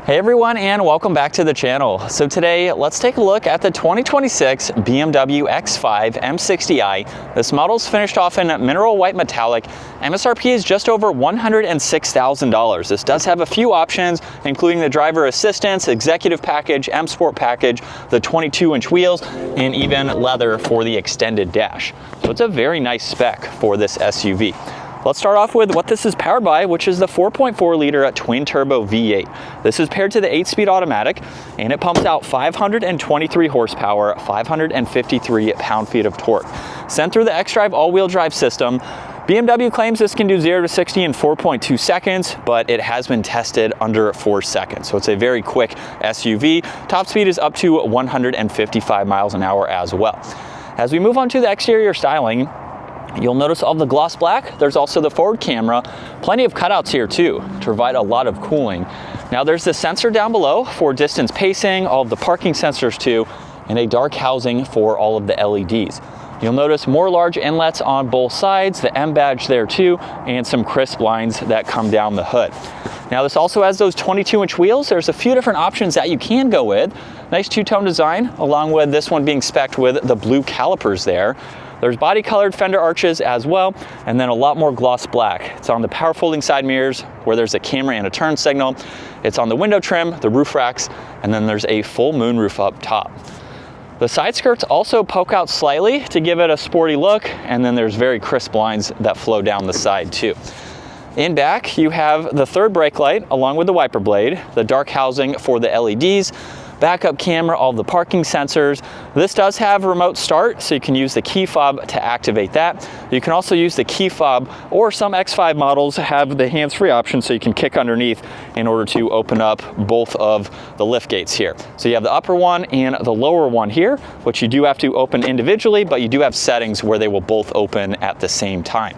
Hey everyone, and welcome back to the channel. So today, let's take a look at the 2026 BMW X5 M60i. This model's finished off in mineral white metallic. MSRP is just over $106,000. This does have a few options, including the driver assistance, executive package, M Sport package, the 22-inch wheels, and even leather for the extended dash. So it's a very nice spec for this SUV. Let's start off with what this is powered by, which is the 4.4-liter twin-turbo V8. This is paired to the 8-speed automatic, and it pumps out 523 horsepower, 553 pound-feet of torque. Sent through the xDrive all-wheel drive system. BMW claims this can do 0 to 60 in 4.2 seconds, but it has been tested under 4 seconds. So it's a very quick SUV. Top speed is up to 155 miles an hour as well. As we move on to the exterior styling, you'll notice all the gloss black. There's also the forward camera. Plenty of cutouts here too to provide a lot of cooling. Now there's the sensor down below for distance pacing, all of the parking sensors too, and a dark housing for all of the LEDs. You'll notice more large inlets on both sides, the M badge there too, and some crisp lines that come down the hood. Now this also has those 22-inch wheels. There's a few different options that you can go with. Nice two-tone design, along with this one being spec'd with the blue calipers there. There's body-colored fender arches as well, and then a lot more gloss black. It's on the power folding side mirrors where there's a camera and a turn signal. It's on the window trim, the roof racks, and then there's a full moonroof up top. The side skirts also poke out slightly to give it a sporty look, and then there's very crisp lines that flow down the side too. In back, you have the third brake light along with the wiper blade, the dark housing for the LEDs, backup camera, all the parking sensors. This does have remote start, so you can use the key fob to activate that. You can also use the key fob, or some X5 models have the hands-free option, so you can kick underneath in order to open up both of the lift gates here. So you have the upper one and the lower one here, which you do have to open individually, but you do have settings where they will both open at the same time.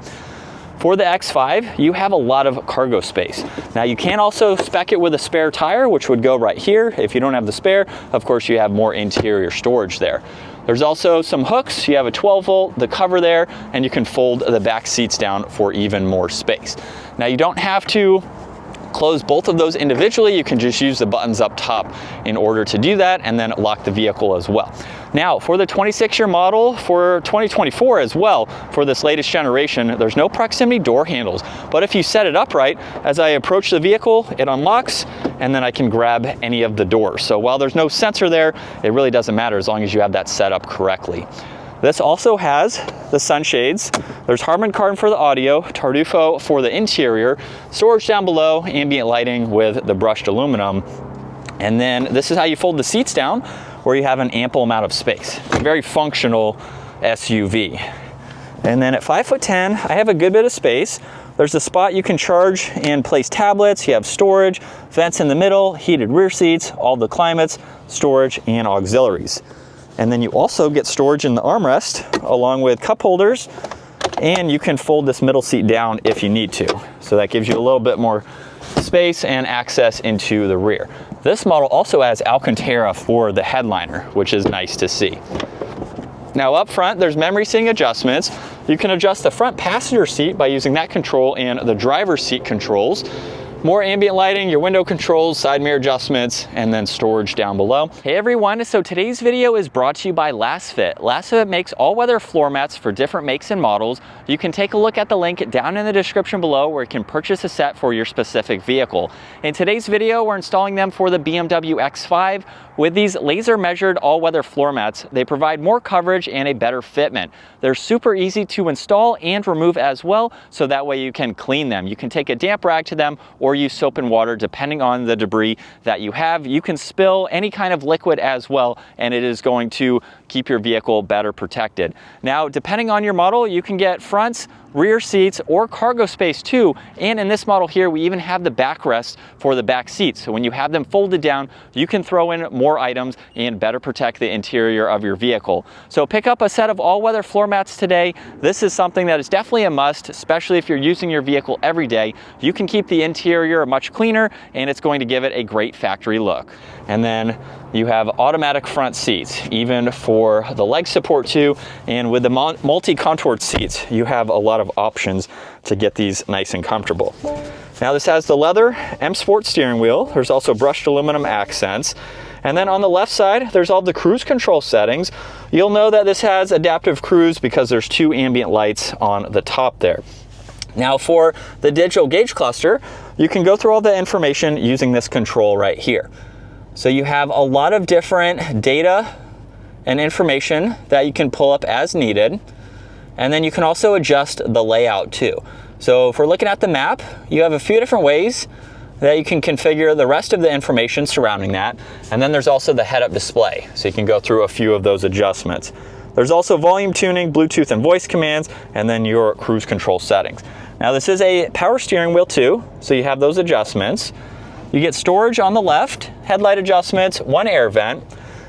For the X5, you have a lot of cargo space. Now you can also spec it with a spare tire, which would go right here. If you don't have the spare, of course you have more interior storage there. There's also some hooks. You have a 12-volt, the cover there, and you can fold the back seats down for even more space. Now you don't have to close both of those individually. You can just use the buttons up top in order to do that, and then lock the vehicle as well. Now for the 26-year model, for 2024 as well, for this latest generation, there's no proximity door handles, but if you set it up right, as I approach the vehicle, it unlocks, and then I can grab any of the doors. So while there's no sensor there, it really doesn't matter as long as you have that set up correctly. This also has the sunshades. There's Harman Kardon for the audio, Tardufo for the interior, storage down below, ambient lighting with the brushed aluminum. And then this is how you fold the seats down, where you have an ample amount of space. It's a very functional SUV. And then at 5'10", I have a good bit of space. There's a spot you can charge and place tablets. You have storage, vents in the middle, heated rear seats, all the climates, storage, and auxiliaries. And then you also get storage in the armrest along with cup holders, and you can fold this middle seat down if you need to. So that gives you a little bit more space and access into the rear. This model also has alcantara for the headliner, which is nice to see. Now up front, there's memory seating adjustments. You can adjust the front passenger seat by using that control and the driver's seat controls. More ambient lighting, your window controls, side mirror adjustments, and then storage down below. Hey everyone, so today's video is brought to you by LastFit. LastFit makes all-weather floor mats for different makes and models. You can take a look at the link down in the description below where you can purchase a set for your specific vehicle. In today's video, we're installing them for the BMW X5. With these laser measured all-weather floor mats, they provide more coverage and a better fitment. They're super easy to install and remove as well, so that way you can clean them. You can take a damp rag to them or use soap and water depending on the debris that you have. You can spill any kind of liquid as well, and it is going to keep your vehicle better protected. Now, depending on your model, you can get fronts, rear seats, or cargo space too. And in this model here, we even have the backrest for the back seats. So when you have them folded down, you can throw in more items and better protect the interior of your vehicle. So pick up a set of all-weather floor mats today. This is something that is definitely a must, especially if you're using your vehicle every day. You can keep the interior much cleaner, and it's going to give it a great factory look. And then you have automatic front seats, even for the leg support too. And with the multi-contoured seats, you have a lot of options to get these nice and comfortable. Now this has the leather M Sport steering wheel. There's also brushed aluminum accents. And then on the left side, there's all the cruise control settings. You'll know that this has adaptive cruise because there's 2 ambient lights on the top there. Now for the digital gauge cluster, you can go through all the information using this control right here. So you have a lot of different data and information that you can pull up as needed. And then you can also adjust the layout too. So if we're looking at the map, you have a few different ways that you can configure the rest of the information surrounding that. And then there's also the head-up display. So you can go through a few of those adjustments. There's also volume tuning, Bluetooth and voice commands, and then your cruise control settings. Now this is a power steering wheel too, so you have those adjustments. You get storage on the left, headlight adjustments, 1 air vent,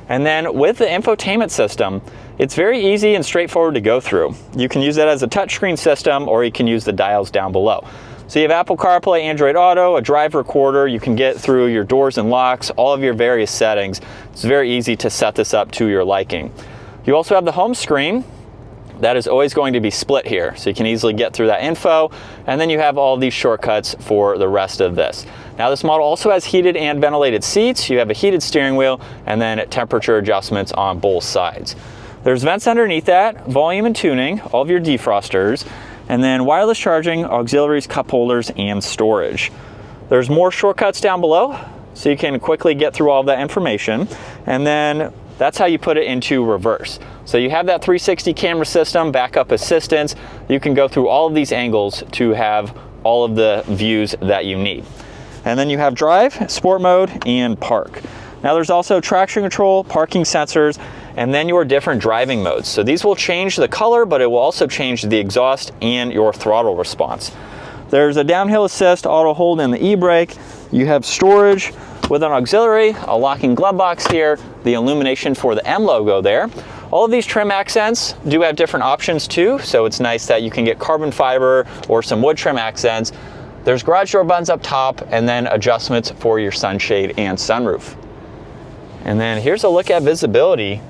and then with the infotainment system, it's very easy and straightforward to go through. You can use that as a touchscreen system, or you can use the dials down below. So you have Apple CarPlay, Android Auto, a drive recorder. You can get through your doors and locks, all of your various settings. It's very easy to set this up to your liking. You also have the home screen. That is always going to be split here, so you can easily get through that info. And then you have all these shortcuts for the rest of this. Now this model also has heated and ventilated seats. You have a heated steering wheel and then temperature adjustments on both sides. There's vents underneath that, volume and tuning, all of your defrosters, and then wireless charging, auxiliaries, cup holders, and storage. There's more shortcuts down below, so you can quickly get through all of that information. And then that's how you put it into reverse. So you have that 360 camera system, backup assistance. You can go through all of these angles to have all of the views that you need. And then you have drive, sport mode, and park. Now there's also traction control, parking sensors, and then your different driving modes. So these will change the color, but it will also change the exhaust and your throttle response. There's a downhill assist, auto hold, and the e-brake. You have storage with an auxiliary, a locking glove box here, the illumination for the M logo there. All of these trim accents do have different options too, so it's nice that you can get carbon fiber or some wood trim accents. There's garage door buttons up top, and then adjustments for your sunshade and sunroof. And then here's a look at visibility,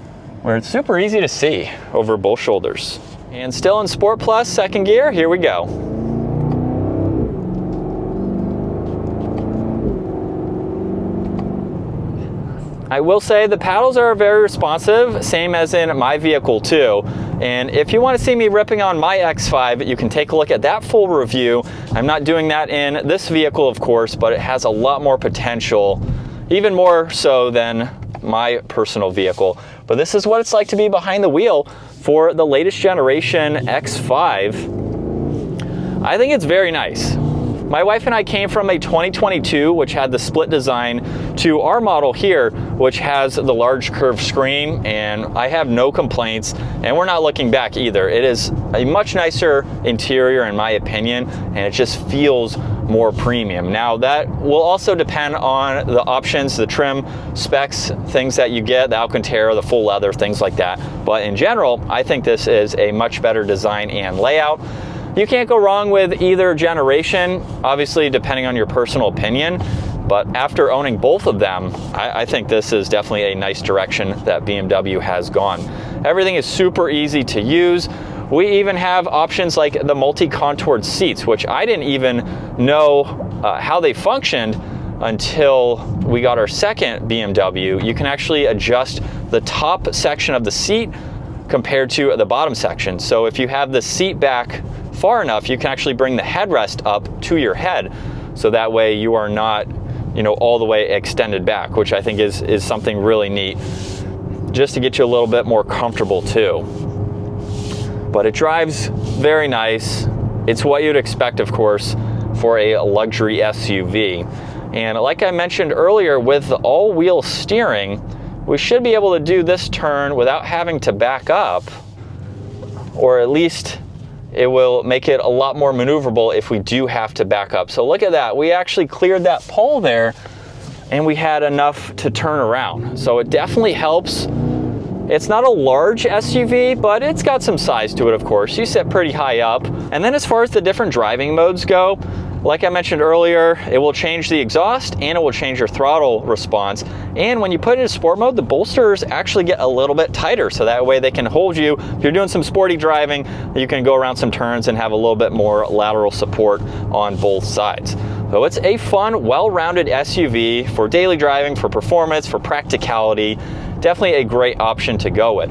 where it's super easy to see over both shoulders. And still in Sport Plus, second gear, here we go. I will say the paddles are very responsive, same as in my vehicle too. And if you want to see me ripping on my X5, you can take a look at that full review. I'm not doing that in this vehicle, of course, but it has a lot more potential, even more so than my personal vehicle. But this is what it's like to be behind the wheel for the latest generation X5. I think it's very nice. My wife and I came from a 2022, which had the split design, to our model here, which has the large curved screen, and I have no complaints, and we're not looking back either. It is a much nicer interior in my opinion, and it just feels more premium. Now that will also depend on the options, the trim specs, things that you get, the alcantara, the full leather, things like that. But in general, I think this is a much better design and layout. You can't go wrong with either generation, obviously depending on your personal opinion, but after owning both of them, I think this is definitely a nice direction that BMW has gone. Everything is super easy to use. We even have options like the multi-contoured seats, which I didn't even know how they functioned until we got our second BMW. You can actually adjust the top section of the seat compared to the bottom section. So if you have the seat back far enough, you can actually bring the headrest up to your head, so that way you are not, all the way extended back, which I think is something really neat, just to get you a little bit more comfortable too. But it drives very nice. It's what you'd expect, of course, for a luxury SUV. And like I mentioned earlier, with the all-wheel steering, we should be able to do this turn without having to back up, or at least it will make it a lot more maneuverable if we do have to back up. So look at that, we actually cleared that pole there and we had enough to turn around. So it definitely helps. It's not a large SUV, but it's got some size to it, of course. You sit pretty high up. And then as far as the different driving modes go, like I mentioned earlier, it will change the exhaust and it will change your throttle response. And when you put it in sport mode, the bolsters actually get a little bit tighter, so that way they can hold you. If you're doing some sporty driving, you can go around some turns and have a little bit more lateral support on both sides. So it's a fun, well-rounded SUV for daily driving, for performance, for practicality. Definitely a great option to go with.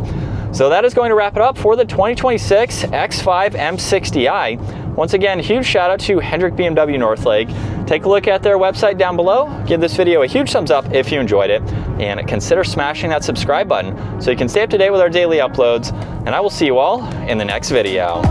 So that is going to wrap it up for the 2026 X5 M60i. Once again, huge shout out to Hendrick BMW Northlake. Take a look at their website down below. Give this video a huge thumbs up if you enjoyed it, and consider smashing that subscribe button so you can stay up to date with our daily uploads. And I will see you all in the next video.